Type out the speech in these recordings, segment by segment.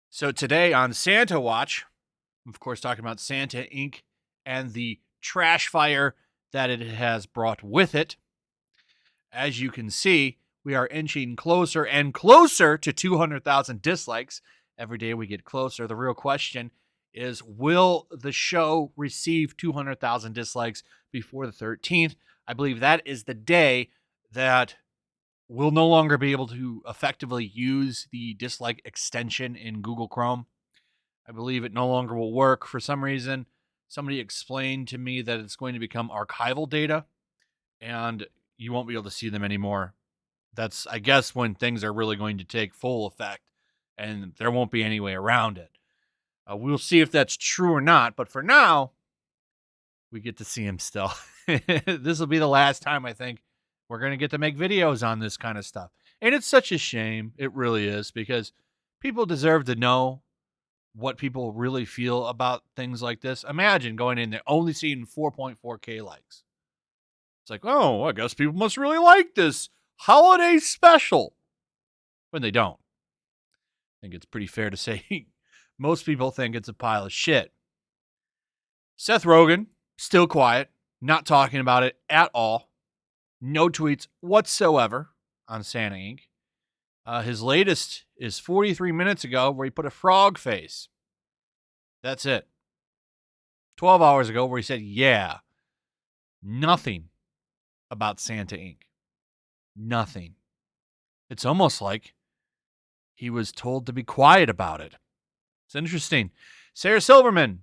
So today on Santa Watch, of course, talking about Santa Inc. and the trash fire that it has brought with it. As you can see, we are inching closer and closer to 200,000 dislikes. Every day we get closer. The real question is, will the show receive 200,000 dislikes before the 13th? I believe that is the day that we'll no longer be able to effectively use the dislike extension in Google Chrome. I believe it no longer will work for some reason. Somebody explained to me that it's going to become archival data, and you won't be able to see them anymore. That's, I guess, when things are really going to take full effect, and there won't be any way around it. We'll see if that's true or not, but for now, we get to see him still. This will be the last time, I think, we're going to get to make videos on this kind of stuff. And it's such a shame. It really is, because people deserve to know what people really feel about things like this. Imagine going in there only seeing 4.4K likes. It's like, oh, I guess people must really like this holiday special. When they don't. I think it's pretty fair to say most people think it's a pile of shit. Seth Rogen, still quiet, not talking about it at all. No tweets whatsoever on Santa Inc. His latest is 43 minutes ago, where he put a frog face. That's it. 12 hours ago, where he said, yeah. Nothing about Santa Inc. Nothing. It's almost like he was told to be quiet about it. It's interesting. Sarah Silverman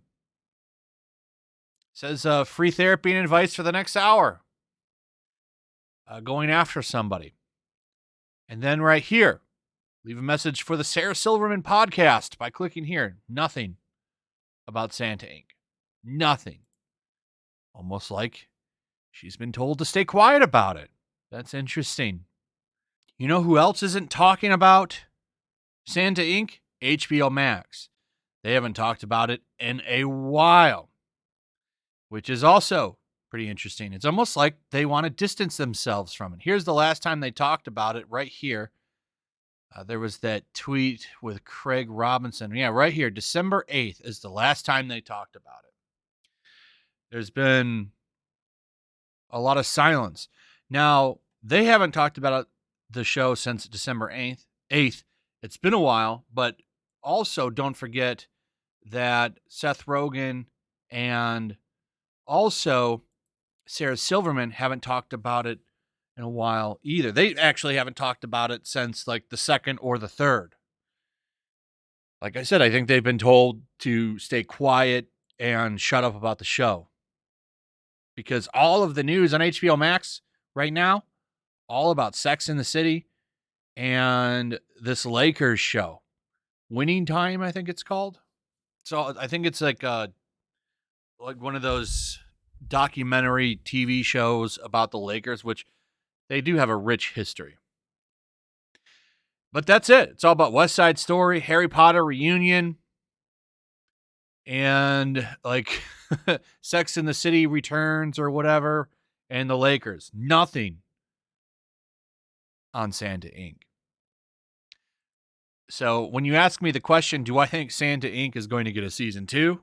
says free therapy and advice for the next hour. Going after somebody. And then right here, leave a message for the Sarah Silverman podcast by clicking here. Nothing about Santa Inc. Nothing. Almost like she's been told to stay quiet about it. That's interesting. You know who else isn't talking about Santa Inc.? HBO Max. They haven't talked about it in a while, which is also pretty interesting. It's almost like they want to distance themselves from it. Here's the last time they talked about it right here. There was that tweet with Craig Robinson. Yeah, right here. December 8th is the last time they talked about it. There's been a lot of silence. Now, they haven't talked about the show since December 8th. It's been a while, but also don't forget that Seth Rogen and also Sarah Silverman haven't talked about it in a while either. They actually haven't talked about it since like the second or the third. Like I said, I think they've been told to stay quiet and shut up about the show. Because all of the news on HBO Max right now, all about Sex in the City and this Lakers show. Winning Time, I think it's called. So I think it's like one of those documentary TV shows about the Lakers, which they do have a rich history. But that's it. It's all about West Side Story, Harry Potter reunion, and like Sex in the City returns or whatever, and the Lakers. Nothing on Santa Inc. So when you ask me the question, do I think Santa Inc. is going to get a season 2?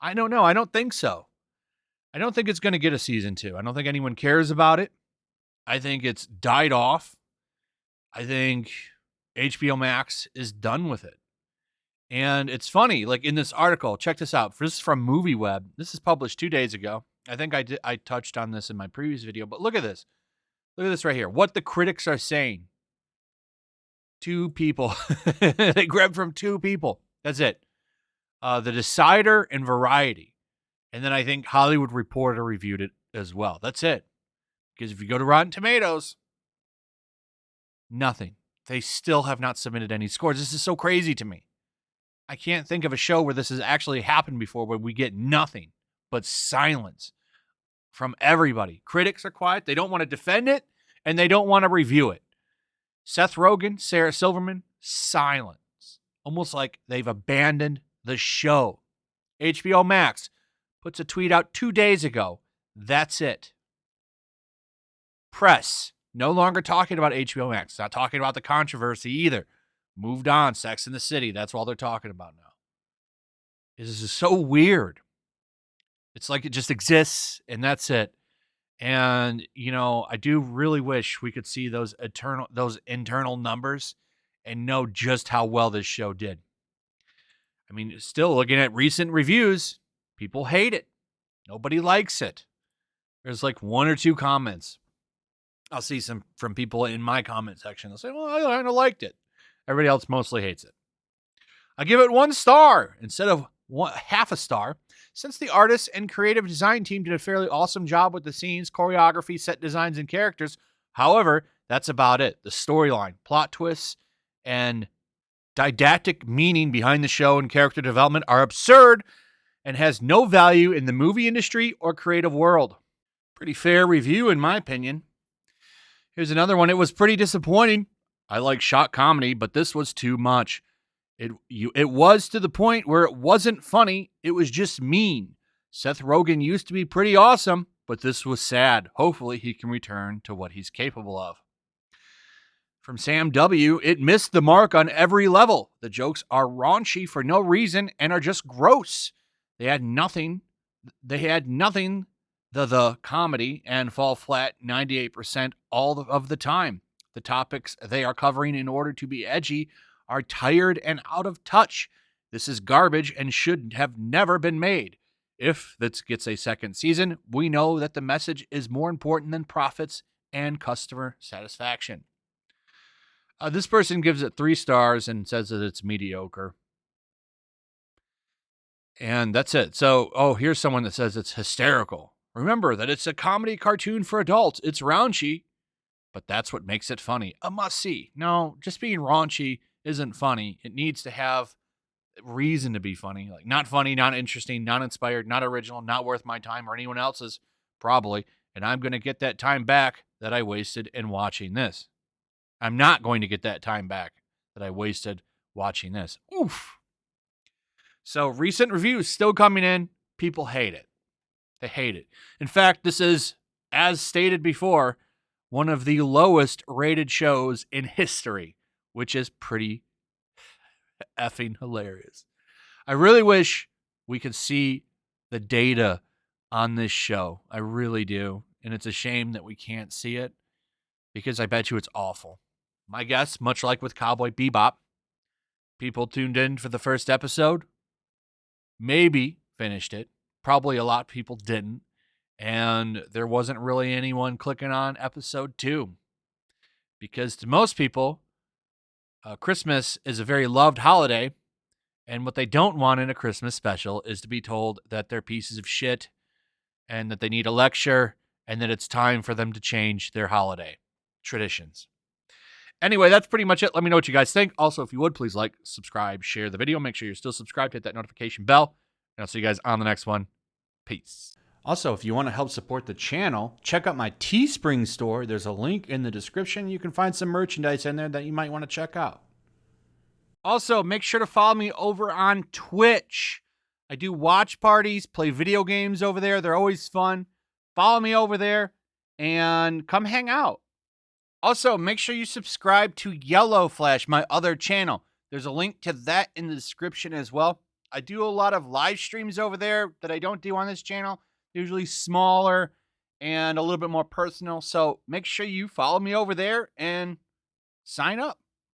I don't know. I don't think so. I don't think it's going to get a season 2. I don't think anyone cares about it. I think it's died off. I think HBO Max is done with it. And it's funny, like in this article, check this out. This is from MovieWeb. This is published 2 days ago. I think I touched on this in my previous video, but look at this. Look at this right here. What the critics are saying. 2 people. They grabbed from 2 people. That's it. The Decider and Variety. And then I think Hollywood Reporter reviewed it as well. That's it. Because if you go to Rotten Tomatoes, nothing. They still have not submitted any scores. This is so crazy to me. I can't think of a show where this has actually happened before, where we get nothing but silence from everybody. Critics are quiet. They don't want to defend it, and they don't want to review it. Seth Rogen, Sarah Silverman, silence. Almost like they've abandoned the show. HBO Max puts a tweet out 2 days ago. That's it. press. No longer talking about HBO Max. Not talking about the controversy either. Moved on. Sex in the City. That's all they're talking about now. This is so weird. It's like it just exists and that's it. And, I do really wish we could see those internal numbers and know just how well this show did. I mean, still looking at recent reviews, people hate it. Nobody likes it. There's like 1 or 2 comments. I'll see some from people in my comment section. They'll say, well, I kind of liked it. Everybody else mostly hates it. I give it 1 star instead of half a star, since the artists and creative design team did a fairly awesome job with the scenes, choreography, set designs, and characters. However, that's about it. The storyline, plot twists, and didactic meaning behind the show and character development are absurd and has no value in the movie industry or creative world. Pretty fair review, in my opinion. Here's another one. It was pretty disappointing. I like shock comedy, but this was too much. It was to the point where it wasn't funny. It was just mean. Seth Rogen used to be pretty awesome, but this was sad. Hopefully he can return to what he's capable of. From Sam W., it missed the mark on every level. The jokes are raunchy for no reason and are just gross. They had nothing. The comedy and fall flat 98% all of the time. The topics they are covering in order to be edgy are tired and out of touch. This is garbage and should have never been made. If this gets a second season, we know that the message is more important than profits and customer satisfaction. This person gives it 3 stars and says that it's mediocre. And that's it. So, here's someone that says it's hysterical. Remember that it's a comedy cartoon for adults. It's raunchy, but that's what makes it funny. A must-see. No, just being raunchy isn't funny. It needs to have reason to be funny. Like, not funny, not interesting, not inspired, not original, not worth my time or anyone else's, probably. And I'm going to get that time back that I wasted in watching this. I'm not going to get that time back that I wasted watching this. Oof. So recent reviews still coming in. People hate it. They hate it. In fact, this is, as stated before, one of the lowest rated shows in history, which is pretty effing hilarious. I really wish we could see the data on this show. I really do. And it's a shame that we can't see it because I bet you it's awful. My guess, much like with Cowboy Bebop, people tuned in for the first episode, maybe finished it. Probably a lot of people didn't. And there wasn't really anyone clicking on episode 2. Because to most people, Christmas is a very loved holiday. And what they don't want in a Christmas special is to be told that they're pieces of shit and that they need a lecture and that it's time for them to change their holiday traditions. Anyway, that's pretty much it. Let me know what you guys think. Also, if you would, please like, subscribe, share the video. Make sure you're still subscribed. Hit that notification bell. And I'll see you guys on the next one. Peace. Also, if you want to help support the channel, check out my Teespring store. There's a link in the description. You can find some merchandise in there that you might want to check out. Also, make sure to follow me over on Twitch. I do watch parties, play video games over there. They're always fun. Follow me over there and come hang out. Also, make sure you subscribe to YellowFlash, my other channel. There's a link to that in the description as well. I do a lot of live streams over there that I don't do on this channel. Usually smaller and a little bit more personal. So make sure you follow me over there and sign up.